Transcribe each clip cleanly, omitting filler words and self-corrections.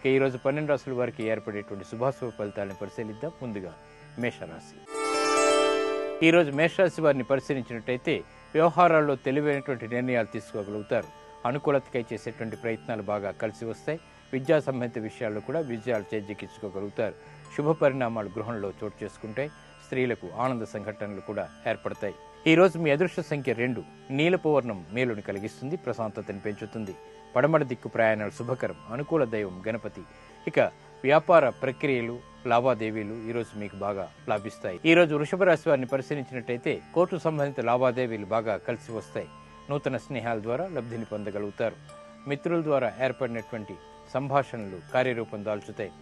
ఇక ఈరోజు 12 రాశుల వారికి ఏర్పడేటువంటి శుభాశుభ ఫలితాలను పరిశీలిద్దాం. ముందుగా మేషరాశి. ఈరోజు మేషరాశి వారిని పరిశీలించినట్టయితే వ్యవహారాల్లో తెలివైనటువంటి నిర్ణయాలు తీసుకోగలుగుతారు. అనుకూలతకై చేసేటువంటి ప్రయత్నాలు బాగా కలిసి వస్తాయి. విద్యా సంబంధిత విషయాల్లో కూడా విజయాలు చేజిక్కించుకోగలుగుతారు. శుభ పరిణామాలు గృహంలో చోటు చేసుకుంటాయి. స్త్రీలకు ఆనంద సంఘటనలు కూడా ఏర్పడతాయి. ఈ రోజు మీ అదృష్ట సంఖ్య 2. నీలపు వర్ణం మేలుని కలిగిస్తుంది, ప్రశాంతతని పెంచుతుంది. పడమర దిక్కు ప్రయాణాలు శుభకరం. అనుకూల దైవం గణపతి. ఇక వ్యాపార ప్రక్రియలు లావాదేవీలు ఈరోజు మీకు బాగా లాభిస్తాయి. ఈరోజు వృషభ రాశి వారిని పరిశీలించినట్టయితే కోర్టు సంబంధిత లావాదేవీలు బాగా కలిసి వస్తాయి. నూతన స్నేహాల ద్వారా లబ్ధిని పొందగలుగుతారు. మిత్రుల ద్వారా ఏర్పడినటువంటి సంభాషణలు కార్యరూపం దాల్చుతాయి.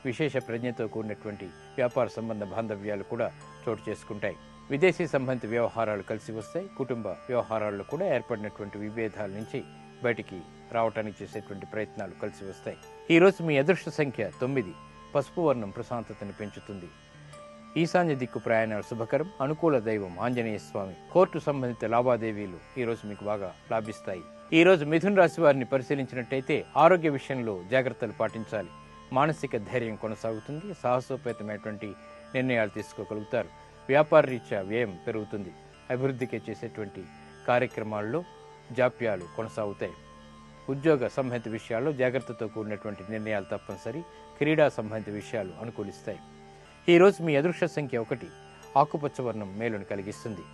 విశేష ప్రజ్ఞతో కూడినటువంటి వ్యాపార సంబంధ బాంధవ్యాలు కూడా చోటు చేసుకుంటాయి. విదేశీ సంబంధిత వ్యవహారాలు కలిసి వస్తాయి. కుటుంబ వ్యవహారాల్లో కూడా ఏర్పడినటువంటి విభేదాల నుంచి బయటికి రావటానికి చేసేటువంటి ప్రయత్నాలు కలిసి వస్తాయి. ఈరోజు మీ అదృష్ట సంఖ్య 9. పసుపు వర్ణం ప్రశాంతతని పెంచుతుంది. ఈశాన్య దిక్కు ప్రయాణాలు శుభకరం. అనుకూల దైవం ఆంజనేయ స్వామి. కోర్టు సంబంధిత లావాదేవీలు ఈరోజు మీకు బాగా లాభిస్తాయి. ఈరోజు మిథున రాశి వారిని పరిశీలించినట్టయితే ఆరోగ్య విషయంలో జాగ్రత్తలు పాటించాలి. మానసిక ధైర్యం కొనసాగుతుంది. సాహసోపేతమైనటువంటి నిర్ణయాలు తీసుకోగలుగుతారు. వ్యాపార రీత్యా వ్యయం పెరుగుతుంది. అభివృద్ధికి చేసేటువంటి కార్యక్రమాల్లో జాప్యాలు కొనసాగుతాయి. ఉద్యోగ సంబంధిత విషయాల్లో జాగ్రత్తతో కూడినటువంటి నిర్ణయాలు తప్పనిసరి. క్రీడా సంబంధిత విషయాలు అనుకూలిస్తాయి. ఈరోజు మీ అదృష్ట సంఖ్య 1. ఆకుపచ్చ వర్ణం మేలుని కలిగిస్తుంది.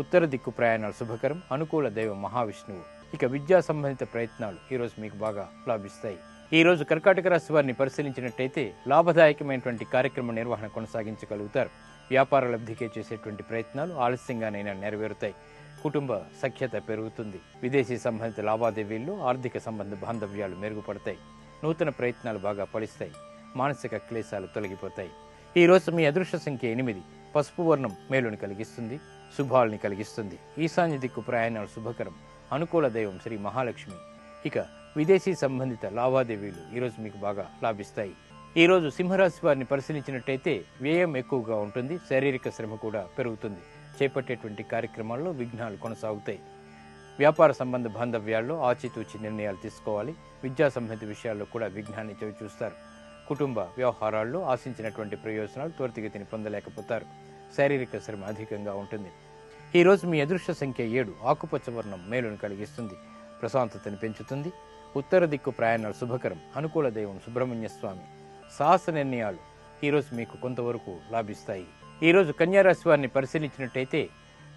ఉత్తర దిక్కు ప్రయాణాలు శుభకరం. అనుకూల దైవం మహావిష్ణువు. ఇక విద్యా సంబంధిత ప్రయత్నాలు ఈరోజు మీకు బాగా లాభిస్తాయి. ఈరోజు కర్కాటక రాశి వారిని పరిశీలించినట్టయితే లాభదాయకమైనటువంటి కార్యక్రమ నిర్వహణ కొనసాగించగలుగుతారు. వ్యాపార లబ్ధికే చేసేటువంటి ప్రయత్నాలు ఆలస్యంగానైనా నెరవేరుతాయి. కుటుంబ సఖ్యత పెరుగుతుంది. విదేశీ సంబంధిత లావాదేవీల్లో ఆర్థిక సంబంధ బాంధవ్యాలు మెరుగుపడతాయి. నూతన ప్రయత్నాలు బాగా ఫలిస్తాయి. మానసిక క్లేశాలు తొలగిపోతాయి. ఈరోజు మీ అదృష్ట సంఖ్య 8. పసుపు వర్ణం మేలుని కలిగిస్తుంది, శుభాల్ని కలిగిస్తుంది. ఈశాన్య దిక్కు ప్రయాణాలు శుభకరం. అనుకూల దైవం శ్రీ మహాలక్ష్మి. ఇక విదేశీ సంబంధిత లావాదేవీలు ఈరోజు మీకు బాగా లాభిస్తాయి. ఈరోజు సింహరాశి వారిని పరిశీలించినట్టయితే వ్యయం ఎక్కువగా ఉంటుంది. శారీరక శ్రమ కూడా పెరుగుతుంది. చేపట్టేటువంటి కార్యక్రమాల్లో విఘ్నాలు కొనసాగుతాయి. వ్యాపార సంబంధ బాంధవ్యాల్లో ఆచితూచి నిర్ణయాలు తీసుకోవాలి. విద్యా సంబంధిత విషయాల్లో కూడా విఘ్నాన్ని చవిచూస్తారు. కుటుంబ వ్యవహారాల్లో ఆశించినటువంటి ప్రయోజనాలు త్వరితగతిని పొందలేకపోతారు. శారీరక శ్రమ అధికంగా ఉంటుంది. ఈరోజు మీ అదృష్ట సంఖ్య 7. ఆకుపచ్చ వర్ణం మేలును కలిగిస్తుంది, ప్రశాంతతని పెంచుతుంది. ఉత్తర దిక్కు ప్రయాణాలు శుభకరం. అనుకూల దైవం సుబ్రహ్మణ్య స్వామి. సాహస నిర్ణయాలు ఈరోజు మీకు కొంతవరకు లాభిస్తాయి. ఈరోజు కన్యారాశి వారిని పరిశీలించినట్టయితే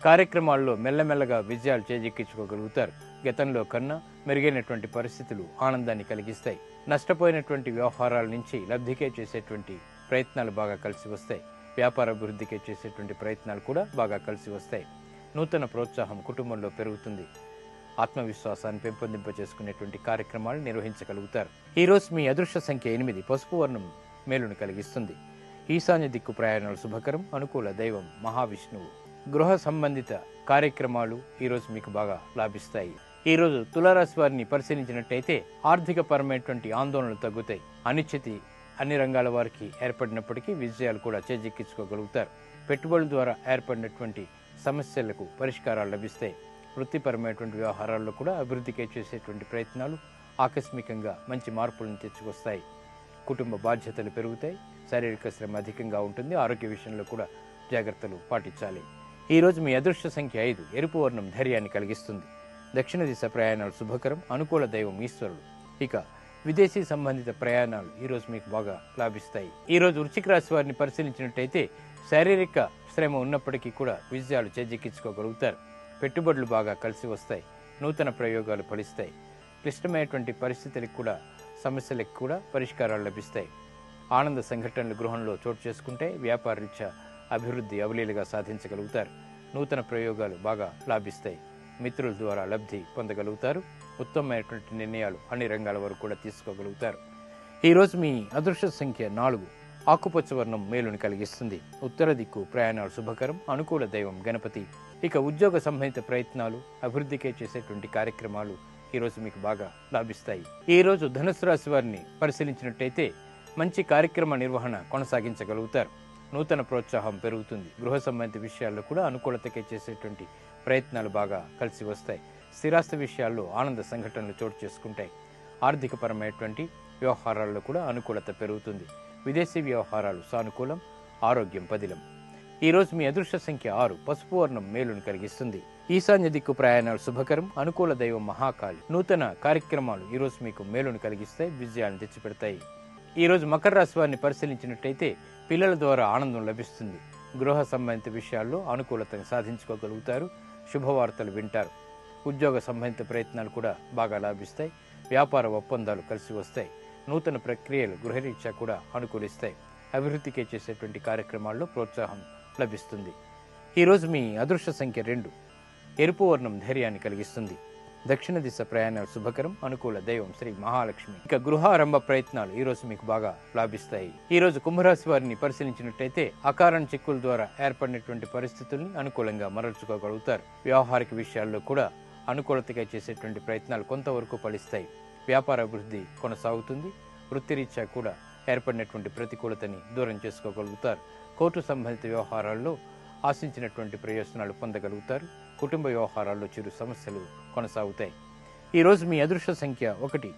కార్యక్రమాల్లో మెల్లమెల్లగా విజయాలు చేజిక్కించుకోగలుగుతారు. గతంలో కన్నా మెరుగైనటువంటి పరిస్థితులు ఆనందాన్ని కలిగిస్తాయి. నష్టపోయినటువంటి వ్యవహారాల నుంచి లబ్ధికే చేసేటువంటి ప్రయత్నాలు బాగా కలిసి వస్తాయి. వ్యాపార అభివృద్ధికే చేసేటువంటి ప్రయత్నాలు కూడా బాగా కలిసి వస్తాయి. నూతన ప్రోత్సాహం కుటుంబంలో పెరుగుతుంది. ఆత్మవిశ్వాసాన్ని పెంపొందింపచేసుకునేటువంటి కార్యక్రమాలు నిర్వహించగలుగుతారు. ఈరోజు మీ అదృష్ట సంఖ్య 8. పసుపు వర్ణం మేలును కలిగిస్తుంది. ఈశాన్య దిక్కు ప్రయాణాలు శుభకరం. అనుకూల దైవం మహావిష్ణువు. గృహ సంబంధిత కార్యక్రమాలు ఈరోజు మీకు బాగా లాభిస్తాయి. ఈరోజు తులారాశి వారిని పరిశీలించినట్టయితే ఆర్థిక పరమైనటువంటి ఆందోళనలు తగ్గుతాయి. అనిశ్చితి అన్ని రంగాల వారికి ఏర్పడినప్పటికీ విజయాలు కూడా చేజిక్కించుకోగలుగుతారు. పెట్టుబడుల ద్వారా ఏర్పడినటువంటి సమస్యలకు పరిష్కారాలు లభిస్తాయి. వృత్తిపరమైనటువంటి వ్యవహారాల్లో కూడా అభివృద్ధికి చేసేటువంటి ప్రయత్నాలు ఆకస్మికంగా మంచి మార్పులను తెచ్చుకొస్తాయి. కుటుంబ బాధ్యతలు పెరుగుతాయి. శారీరక శ్రమ అధికంగా ఉంటుంది. ఆరోగ్య విషయంలో కూడా జాగ్రత్తలు పాటించాలి. ఈరోజు మీ అదృష్ట సంఖ్య 5. ఎరుపు వర్ణం ధైర్యాన్ని కలిగిస్తుంది. దక్షిణ దిశ ప్రయాణాలు శుభకరం. అనుకూల దైవం ఈశ్వరుడు. ఇక విదేశీ సంబంధిత ప్రయాణాలు ఈరోజు మీకు బాగా లాభిస్తాయి. ఈరోజు వృశ్చిక రాశి వారిని పరిశీలించినట్టయితే శారీరక శ్రమ ఉన్నప్పటికీ కూడా విజయాలు చేజిక్కించుకోగలుగుతారు. పెట్టుబడులు బాగా కలిసి వస్తాయి. నూతన ప్రయోగాలు ఫలిస్తాయి. క్లిష్టమైనటువంటి పరిస్థితులకు కూడా సమస్యలకు కూడా పరిష్కారాలు లభిస్తాయి. ఆనంద సంఘటనలు గృహంలో చోటు చేసుకుంటే వ్యాపార రీత్యా అభివృద్ధి అవలీలుగా సాధించగలుగుతారు. నూతన ప్రయోగాలు బాగా లాభిస్తాయి. మిత్రుల ద్వారా లబ్ధి పొందగలుగుతారు. ఉత్తమమైనటువంటి నిర్ణయాలు అన్ని రంగాల వరకు కూడా తీసుకోగలుగుతారు. ఈరోజు మీ అదృష్ట సంఖ్య 4. ఆకుపచ్చ వర్ణం మేలుని కలిగిస్తుంది. ఉత్తర దిక్కు ప్రయాణాలు శుభకరం. అనుకూల దైవం గణపతి. ఇక ఉద్యోగ సంబంధిత ప్రయత్నాలు అభివృద్ధికే చేసేటువంటి కార్యక్రమాలు ఈరోజు మీకు బాగా లాభిస్తాయి. ఈరోజు ధనుసు రాశి వారిని పరిశీలించినట్టయితే మంచి కార్యక్రమ నిర్వహణ కొనసాగించగలుగుతారు. నూతన ప్రోత్సాహం పెరుగుతుంది. గృహ సంబంధిత విషయాల్లో కూడా అనుకూలతకే చేసేటువంటి ప్రయత్నాలు బాగా కలిసి వస్తాయి. స్థిరాస్తి విషయాల్లో ఆనంద సంఘటనలు చోటు చేసుకుంటాయి. ఆర్థికపరమైనటువంటి వ్యవహారాల్లో కూడా అనుకూలత పెరుగుతుంది. విదేశీ వ్యవహారాలు సానుకూలం, ఆరోగ్యం పదిలం. ఈరోజు మీ అదృష్ట సంఖ్య 6. పసుపు వర్ణం మేలును కలిగిస్తుంది. ఈశాన్య దిక్కు ప్రయాణాలు శుభకరం, అనుకూల దైవం మహాకాళి. నూతన కార్యక్రమాలు ఈరోజు మీకు మేలును కలిగిస్తాయి, విజయాలను తెచ్చిపెడతాయి. ఈరోజు మకర రాశి వారిని పరిశీలించినట్టయితే పిల్లల ద్వారా ఆనందం లభిస్తుంది. గృహ సంబంధిత విషయాల్లో అనుకూలతను సాధించుకోగలుగుతారు. శుభవార్తలు వింటారు. ఉద్యోగ సంబంధిత ప్రయత్నాలు కూడా బాగా లాభిస్తాయి. వ్యాపార ఒప్పందాలు కలిసి వస్తాయి. నూతన ప్రక్రియలు గృహరీత్యా కూడా అనుకూలిస్తాయి. అభివృద్ధికి చేసేటువంటి కార్యక్రమాల్లో ప్రోత్సాహం లభిస్తుంది. ఈరోజు మీ అదృష్ట సంఖ్య 2. ఎరుపు వర్ణం ధైర్యాన్ని కలిగిస్తుంది. దక్షిణ దిశ ప్రయాణాలు శుభకరం, అనుకూల దైవం శ్రీ మహాలక్ష్మి. ఇక గృహారంభ ప్రయత్నాలు ఈరోజు మీకు బాగా లాభిస్తాయి. ఈరోజు కుంభరాశి వారిని పరిశీలించినట్టయితే అకారణ చిక్కుల ద్వారా ఏర్పడినటువంటి పరిస్థితుల్ని అనుకూలంగా మరల్చుకోగలుగుతారు. వ్యవహారిక విషయాల్లో కూడా అనుకూలతగా చేసేటువంటి ప్రయత్నాలు కొంతవరకు ఫలిస్తాయి. వ్యాపార అభివృద్ధి కొనసాగుతుంది. వృత్తిరీత్యా కూడా ఏర్పడినటువంటి ప్రతికూలతని దూరం చేసుకోగలుగుతారు. కోర్టు సంబంధిత వ్యవహారాల్లో ఆశించినటువంటి ప్రయోజనాలు పొందగలుగుతారు. కుటుంబ వ్యవహారాల్లో చిరు సమస్యలు కొనసాగుతాయి. ఈరోజు మీ అదృష్ట సంఖ్య 1.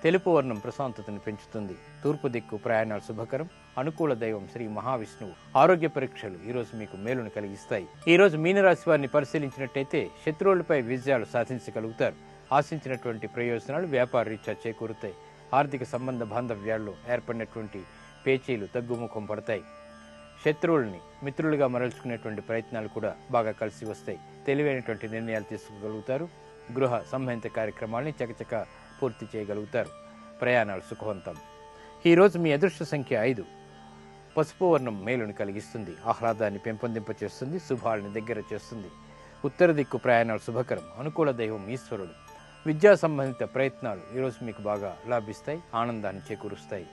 తెలుపు వర్ణం ప్రశాంతతను పెంచుతుంది. తూర్పు దిక్కు ప్రయాణాలు శుభకరం, అనుకూల దైవం శ్రీ మహావిష్ణువు. ఆరోగ్య పరీక్షలు ఈరోజు మీకు మేలును కలిగిస్తాయి. ఈరోజు మీనరాశి వారిని పరిశీలించినట్టయితే శత్రువులపై విజయాలు సాధించగలుగుతారు. ఆశించినటువంటి ప్రయోజనాలు వ్యాపార రీత్యా చేకూరుతాయి. ఆర్థిక సంబంధ బాంధవ్యాల్లో ఏర్పడినటువంటి పేచీలు తగ్గుముఖం పడతాయి. శత్రువుల్ని మిత్రులుగా మరల్చుకునేటువంటి ప్రయత్నాలు కూడా బాగా కలిసి వస్తాయి. తెలివైనటువంటి నిర్ణయాలు తీసుకోగలుగుతారు. గృహ సంబంధిత కార్యక్రమాల్ని చకచక పూర్తి చేయగలుగుతారు. ప్రయాణాలు సుఖవంతం. ఈరోజు మీ అదృష్ట సంఖ్య 5. పసుపు వర్ణం మేలుని కలిగిస్తుంది. ఆహ్లాదాన్ని పెంపొందింపచేస్తుంది. శుభాలని దగ్గర చేస్తుంది. ఉత్తర దిక్కు ప్రయాణాలు శుభకరం, అనుకూల దైవం ఈశ్వరుడు. విద్యా సంబంధిత ప్రయత్నాలు ఈరోజు మీకు బాగా లాభిస్తాయి. ఆనందాన్ని చేకూరుస్తాయి.